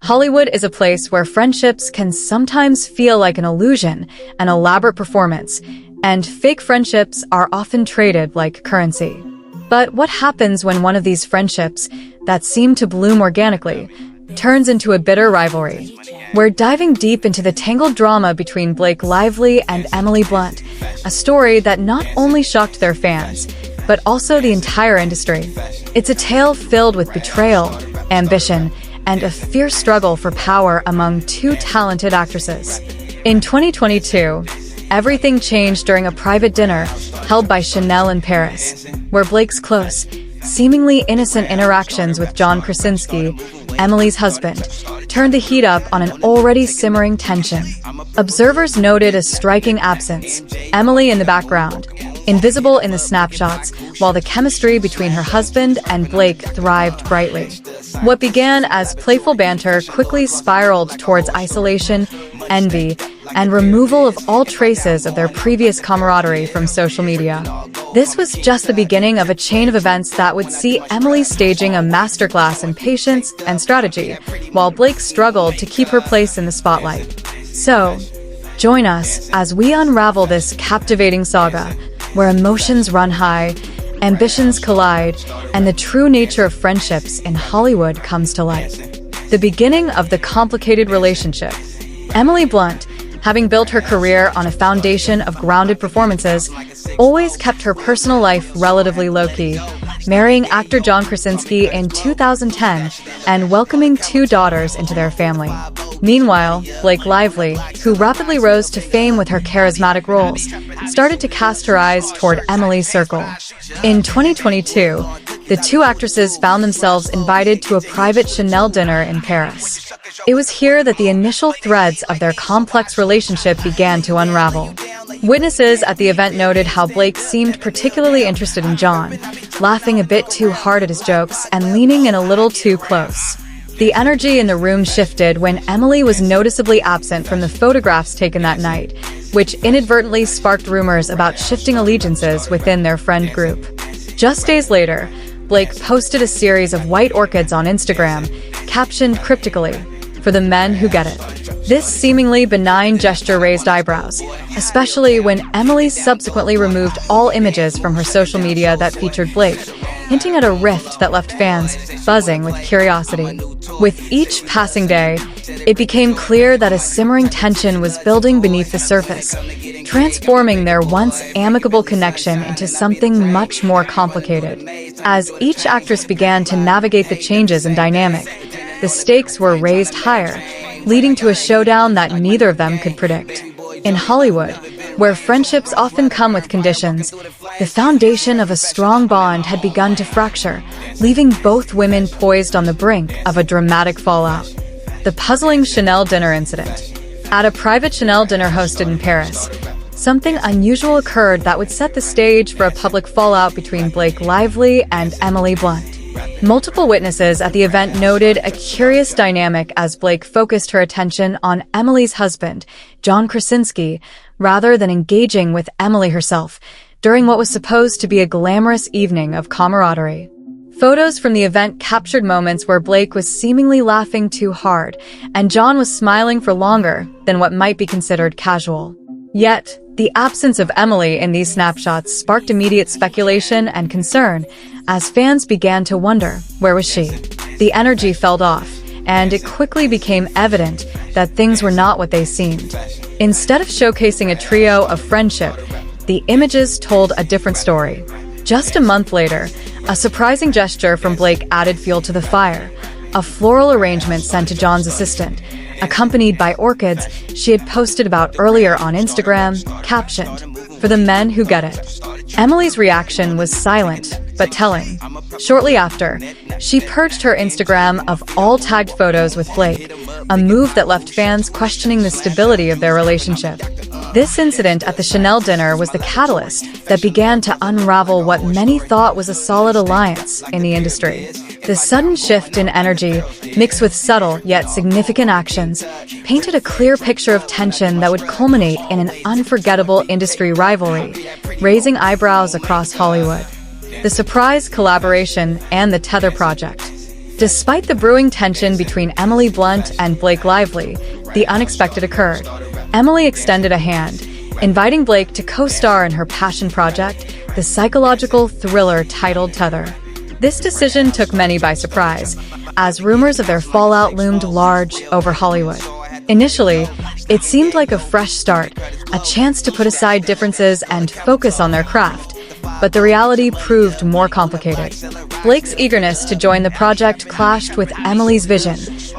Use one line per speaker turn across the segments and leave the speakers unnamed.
Hollywood is a place where friendships can sometimes feel like an illusion, an elaborate performance, and fake friendships are often traded like currency. But what happens when one of these friendships, that seem to bloom organically, turns into a bitter rivalry? We're diving deep into the tangled drama between Blake Lively and Emily Blunt, a story that not only shocked their fans, but also the entire industry. It's a tale filled with betrayal, ambition, and a fierce struggle for power among two talented actresses. In 2022, everything changed during a private dinner held by Chanel in Paris, where Blake's close, seemingly innocent interactions with John Krasinski, Emily's husband, turned the heat up on an already simmering tension. Observers noted a striking absence, Emily in the background, invisible in the snapshots, while the chemistry between her husband and Blake thrived brightly. What began as playful banter quickly spiraled towards isolation, envy, and removal of all traces of their previous camaraderie from social media. This was just the beginning of a chain of events that would see Emily staging a masterclass in patience and strategy, while Blake struggled to keep her place in the spotlight. So, join us as we unravel this captivating saga, where emotions run high, ambitions collide, and the true nature of friendships in Hollywood comes to light. The beginning of the complicated relationship. Emily Blunt, having built her career on a foundation of grounded performances, always kept her personal life relatively low-key, marrying actor John Krasinski in 2010 and welcoming two daughters into their family. Meanwhile, Blake Lively, who rapidly rose to fame with her charismatic roles, started to cast her eyes toward Emily's circle. In 2022, the two actresses found themselves invited to a private Chanel dinner in Paris. It was here that the initial threads of their complex relationship began to unravel. Witnesses at the event noted how Blake seemed particularly interested in John, laughing a bit too hard at his jokes and leaning in a little too close. The energy in the room shifted when Emily was noticeably absent from the photographs taken that night, which inadvertently sparked rumors about shifting allegiances within their friend group. Just days later, Blake posted a series of white orchids on Instagram, captioned cryptically, "For the men who get it." This seemingly benign gesture raised eyebrows, especially when Emily subsequently removed all images from her social media that featured Blake, hinting at a rift that left fans buzzing with curiosity. With each passing day, it became clear that a simmering tension was building beneath the surface, transforming their once amicable connection into something much more complicated. As each actress began to navigate the changes in dynamic, the stakes were raised higher, leading to a showdown that neither of them could predict. In Hollywood, where friendships often come with conditions, the foundation of a strong bond had begun to fracture, leaving both women poised on the brink of a dramatic fallout. The puzzling Chanel dinner incident. At a private Chanel dinner hosted in Paris, something unusual occurred that would set the stage for a public fallout between Blake Lively and Emily Blunt. Multiple witnesses at the event noted a curious dynamic as Blake focused her attention on Emily's husband, John Krasinski, rather than engaging with Emily herself, during what was supposed to be a glamorous evening of camaraderie. Photos from the event captured moments where Blake was seemingly laughing too hard, and John was smiling for longer than what might be considered casual. Yet, the absence of Emily in these snapshots sparked immediate speculation and concern, as fans began to wonder, where was she? The energy fell off, and it quickly became evident that things were not what they seemed. Instead of showcasing a trio of friendship, the images told a different story. Just a month later, a surprising gesture from Blake added fuel to the fire, a floral arrangement sent to John's assistant, accompanied by orchids she had posted about earlier on Instagram, captioned, "For the men who get it." Emily's reaction was silent, but telling. Shortly after, she purged her Instagram of all tagged photos with Blake, a move that left fans questioning the stability of their relationship. This incident at the Chanel dinner was the catalyst that began to unravel what many thought was a solid alliance in the industry. The sudden shift in energy, mixed with subtle yet significant actions, painted a clear picture of tension that would culminate in an unforgettable industry rivalry, raising eyebrows across Hollywood. The surprise collaboration and the Tether project. Despite the brewing tension between Emily Blunt and Blake Lively, the unexpected occurred. Emily extended a hand, inviting Blake to co-star in her passion project, the psychological thriller titled Tether. This decision took many by surprise, as rumors of their fallout loomed large over Hollywood. Initially, it seemed like a fresh start, a chance to put aside differences and focus on their craft, but the reality proved more complicated. Blake's eagerness to join the project clashed with Emily's vision,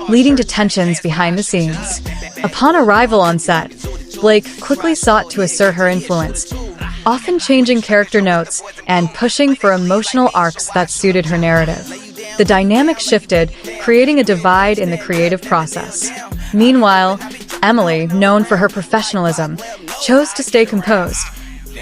leading to tensions behind the scenes. Upon arrival on set, Blake quickly sought to assert her influence, often changing character notes and pushing for emotional arcs that suited her narrative. The dynamic shifted, creating a divide in the creative process. Meanwhile, Emily, known for her professionalism, chose to stay composed,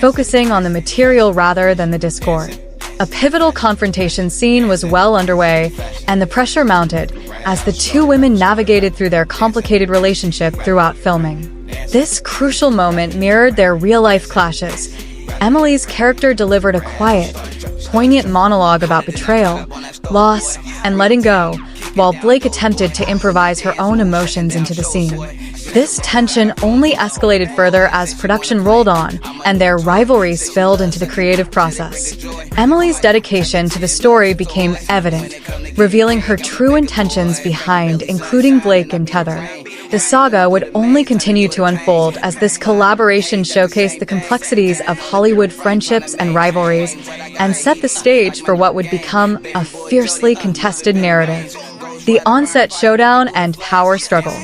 focusing on the material rather than the discord. A pivotal confrontation scene was well underway, and the pressure mounted as the two women navigated through their complicated relationship throughout filming. This crucial moment mirrored their real-life clashes. Emily's character delivered a quiet, poignant monologue about betrayal, loss, and letting go, while Blake attempted to improvise her own emotions into the scene. This tension only escalated further as production rolled on, and their rivalry spilled into the creative process. Emily's dedication to the story became evident, revealing her true intentions behind including Blake and Tether. The saga would only continue to unfold as this collaboration showcased the complexities of Hollywood friendships and rivalries, and set the stage for what would become a fiercely contested narrative. The on-set showdown and power struggle.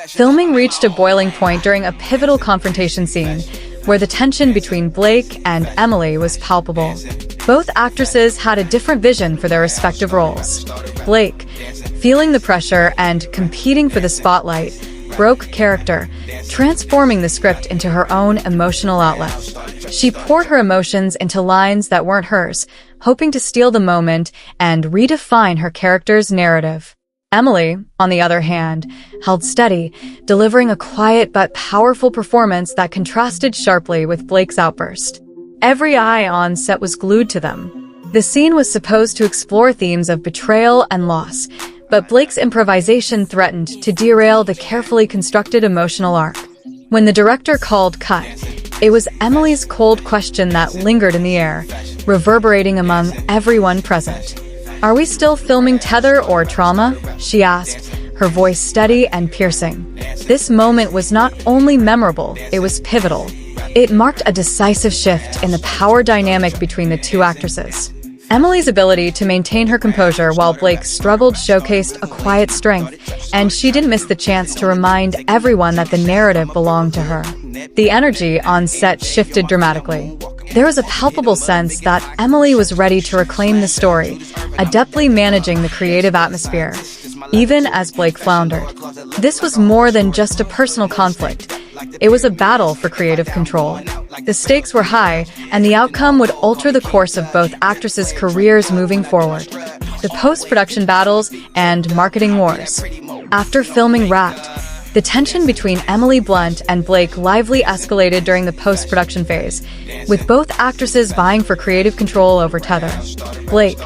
Filming reached a boiling point during a pivotal confrontation scene, where the tension between Blake and Emily was palpable. Both actresses had a different vision for their respective roles. Blake, feeling the pressure and competing for the spotlight, broke character, transforming the script into her own emotional outlet. She poured her emotions into lines that weren't hers, hoping to steal the moment and redefine her character's narrative. Emily, on the other hand, held steady, delivering a quiet but powerful performance that contrasted sharply with Blake's outburst. Every eye on set was glued to them. The scene was supposed to explore themes of betrayal and loss, but Blake's improvisation threatened to derail the carefully constructed emotional arc. When the director called cut, it was Emily's cold question that lingered in the air, reverberating among everyone present. "Are we still filming Tether or Trauma?" she asked, her voice steady and piercing. This moment was not only memorable, it was pivotal. It marked a decisive shift in the power dynamic between the two actresses. Emily's ability to maintain her composure while Blake struggled showcased a quiet strength, and she didn't miss the chance to remind everyone that the narrative belonged to her. The energy on set shifted dramatically. There was a palpable sense that Emily was ready to reclaim the story, adeptly managing the creative atmosphere, even as Blake floundered. This was more than just a personal conflict. It was a battle for creative control. The stakes were high, and the outcome would alter the course of both actresses' careers moving forward. The post-production battles and marketing wars. After filming wrapped, the tension between Emily Blunt and Blake Lively escalated during the post-production phase, with both actresses vying for creative control over Tether. Blake,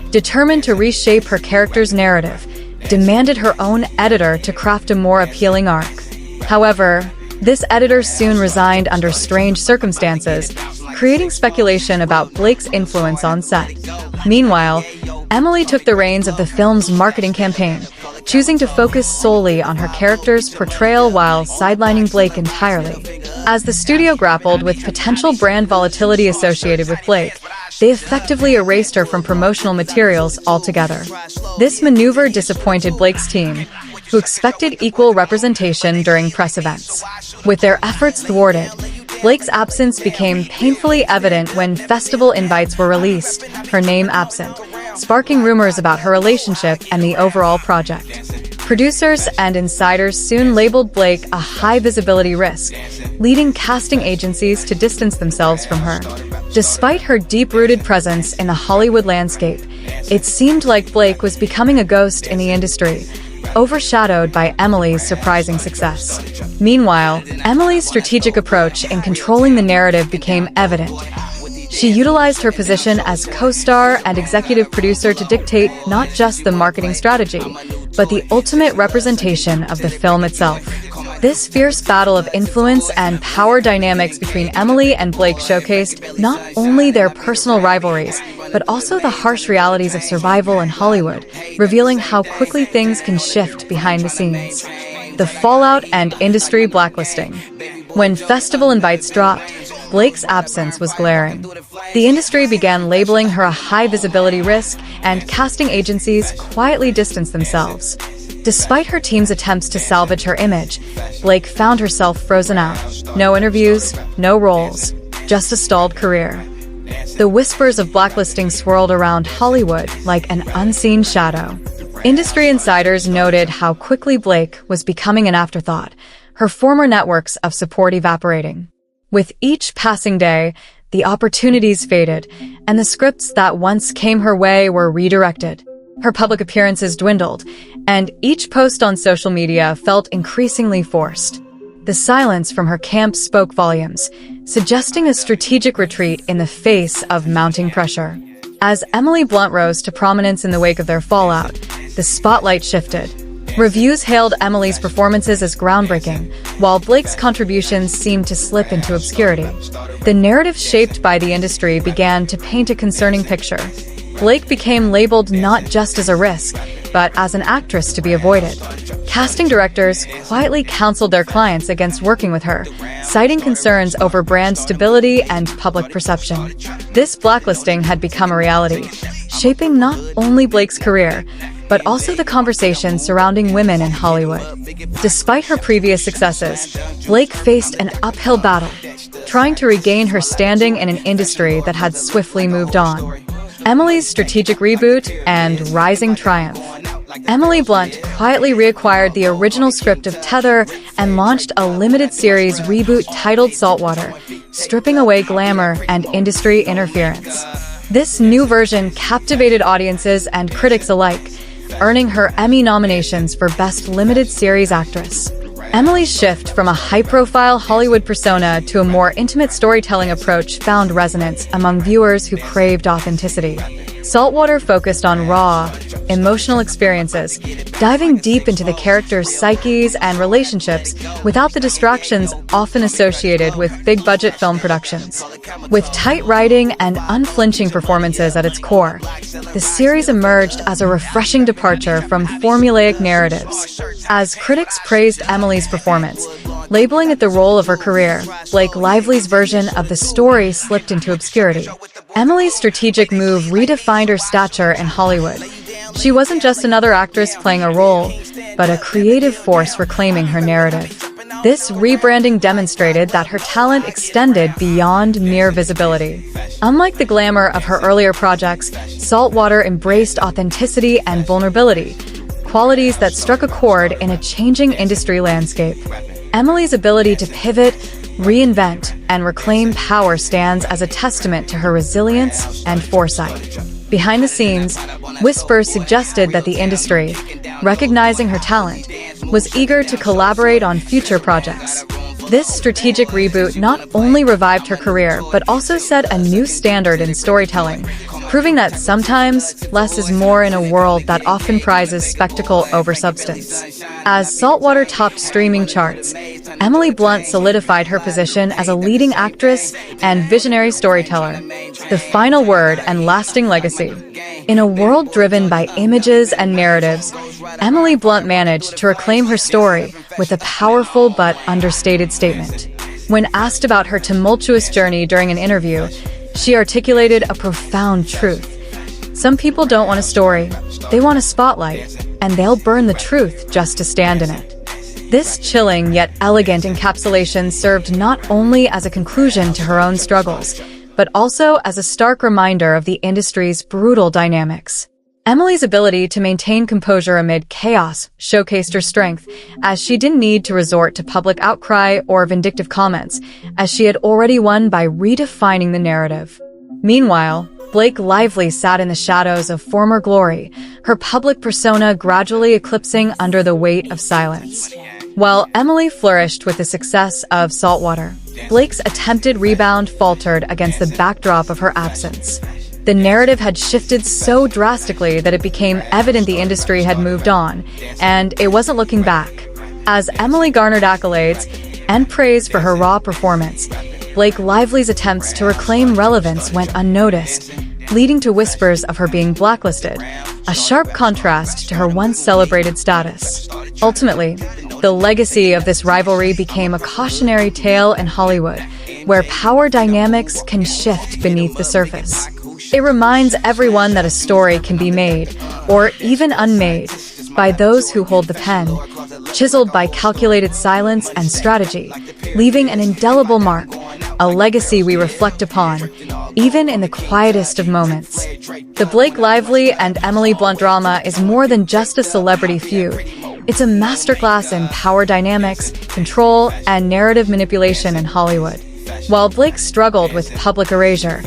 determined to reshape her character's narrative, demanded her own editor to craft a more appealing arc. However, this editor soon resigned under strange circumstances, creating speculation about Blake's influence on set. Meanwhile, Emily took the reins of the film's marketing campaign, choosing to focus solely on her character's portrayal while sidelining Blake entirely. As the studio grappled with potential brand volatility associated with Blake, they effectively erased her from promotional materials altogether. This maneuver disappointed Blake's team, who expected equal representation during press events. With their efforts thwarted, Blake's absence became painfully evident when festival invites were released, her name absent, sparking rumors about her relationship and the overall project. Producers and insiders soon labeled Blake a high-visibility risk, leading casting agencies to distance themselves from her. Despite her deep-rooted presence in the Hollywood landscape, it seemed like Blake was becoming a ghost in the industry, overshadowed by Emily's surprising success. Meanwhile, Emily's strategic approach in controlling the narrative became evident. She utilized her position as co-star and executive producer to dictate not just the marketing strategy, but the ultimate representation of the film itself. This fierce battle of influence and power dynamics between Emily and Blake showcased not only their personal rivalries, but also the harsh realities of survival in Hollywood, revealing how quickly things can shift behind the scenes. The fallout and industry blacklisting. When festival invites dropped, Blake's absence was glaring. The industry began labeling her a high-visibility risk, and casting agencies quietly distanced themselves. Despite her team's attempts to salvage her image, Blake found herself frozen out. No interviews, no roles, just a stalled career. The whispers of blacklisting swirled around Hollywood like an unseen shadow. Industry insiders noted how quickly Blake was becoming an afterthought, her former networks of support evaporating. With each passing day, the opportunities faded, and the scripts that once came her way were redirected. Her public appearances dwindled, and each post on social media felt increasingly forced. The silence from her camp spoke volumes, suggesting a strategic retreat in the face of mounting pressure. As Emily Blunt rose to prominence in the wake of their fallout, the spotlight shifted. Reviews hailed Emily's performances as groundbreaking, while Blake's contributions seemed to slip into obscurity. The narrative shaped by the industry began to paint a concerning picture. Blake became labeled not just as a risk, but as an actress to be avoided. Casting directors quietly counseled their clients against working with her, citing concerns over brand stability and public perception. This blacklisting had become a reality, shaping not only Blake's career, but also the conversation surrounding women in Hollywood. Despite her previous successes, Blake faced an uphill battle, trying to regain her standing in an industry that had swiftly moved on. Emily's strategic reboot and rising triumph. Emily Blunt quietly reacquired the original script of Tether and launched a limited series reboot titled Saltwater, stripping away glamour and industry interference. This new version captivated audiences and critics alike, earning her Emmy nominations for Best Limited Series Actress. Emily's shift from a high-profile Hollywood persona to a more intimate storytelling approach found resonance among viewers who craved authenticity. Saltwater focused on raw, emotional experiences, diving deep into the characters' psyches and relationships without the distractions often associated with big-budget film productions. With tight writing and unflinching performances at its core, the series emerged as a refreshing departure from formulaic narratives. As critics praised Emily's performance, labeling it the role of her career, Blake Lively's version of the story slipped into obscurity. Emily's strategic move redefined her stature in Hollywood. She wasn't just another actress playing a role, but a creative force reclaiming her narrative. This rebranding demonstrated that her talent extended beyond mere visibility. Unlike the glamour of her earlier projects, Saltwater embraced authenticity and vulnerability, qualities that struck a chord in a changing industry landscape. Emily's ability to pivot, reinvent, and reclaim power stands as a testament to her resilience and foresight. Behind the scenes, whispers suggested that the industry, recognizing her talent, was eager to collaborate on future projects. This strategic reboot not only revived her career, but also set a new standard in storytelling, proving that sometimes less is more in a world that often prizes spectacle over substance. As Saltwater topped streaming charts, Emily Blunt solidified her position as a leading actress and visionary storyteller. The final word and lasting legacy. In a world driven by images and narratives, Emily Blunt managed to reclaim her story with a powerful but understated statement. When asked about her tumultuous journey during an interview, she articulated a profound truth. Some people don't want a story, they want a spotlight, and they'll burn the truth just to stand in it. This chilling yet elegant encapsulation served not only as a conclusion to her own struggles, but also as a stark reminder of the industry's brutal dynamics. Emily's ability to maintain composure amid chaos showcased her strength, as she didn't need to resort to public outcry or vindictive comments, as she had already won by redefining the narrative. Meanwhile, Blake Lively sat in the shadows of former glory, her public persona gradually eclipsing under the weight of silence. While Emily flourished with the success of Saltwater, Blake's attempted rebound faltered against the backdrop of her absence. The narrative had shifted so drastically that it became evident the industry had moved on, and it wasn't looking back. As Emily garnered accolades and praise for her raw performance, Blake Lively's attempts to reclaim relevance went unnoticed, leading to whispers of her being blacklisted, a sharp contrast to her once celebrated status. Ultimately, the legacy of this rivalry became a cautionary tale in Hollywood, where power dynamics can shift beneath the surface. It reminds everyone that a story can be made, or even unmade, by those who hold the pen, chiseled by calculated silence and strategy, leaving an indelible mark, a legacy we reflect upon, even in the quietest of moments. The Blake Lively and Emily Blunt drama is more than just a celebrity feud. It's a masterclass in power dynamics, control, and narrative manipulation in Hollywood. While Blake struggled with public erasure,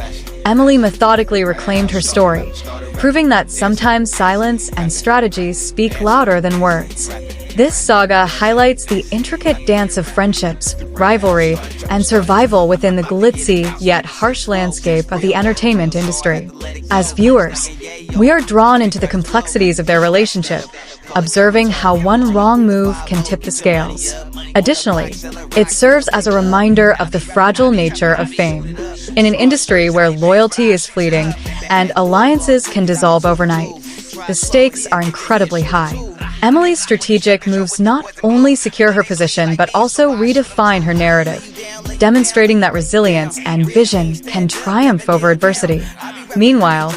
Emily methodically reclaimed her story, proving that sometimes silence and strategy speak louder than words. This saga highlights the intricate dance of friendships, rivalry, and survival within the glitzy yet harsh landscape of the entertainment industry. As viewers, we are drawn into the complexities of their relationship, observing how one wrong move can tip the scales. Additionally, it serves as a reminder of the fragile nature of fame. In an industry where loyalty is fleeting and alliances can dissolve overnight, the stakes are incredibly high. Emily's strategic moves not only secure her position but also redefine her narrative, demonstrating that resilience and vision can triumph over adversity. Meanwhile,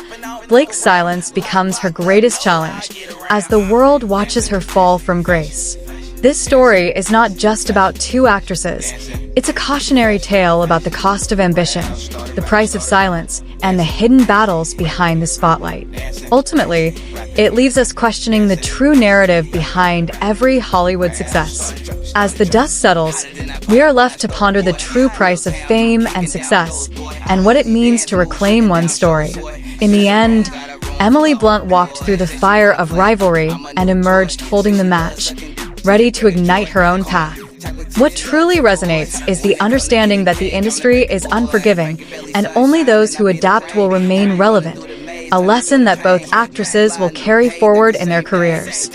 Blake's silence becomes her greatest challenge as the world watches her fall from grace. This story is not just about two actresses. It's a cautionary tale about the cost of ambition, the price of silence, and the hidden battles behind the spotlight. Ultimately, it leaves us questioning the true narrative behind every Hollywood success. As the dust settles, we are left to ponder the true price of fame and success, and what it means to reclaim one's story. In the end, Emily Blunt walked through the fire of rivalry and emerged holding the match, ready to ignite her own path. What truly resonates is the understanding that the industry is unforgiving, and only those who adapt will remain relevant, a lesson that both actresses will carry forward in their careers.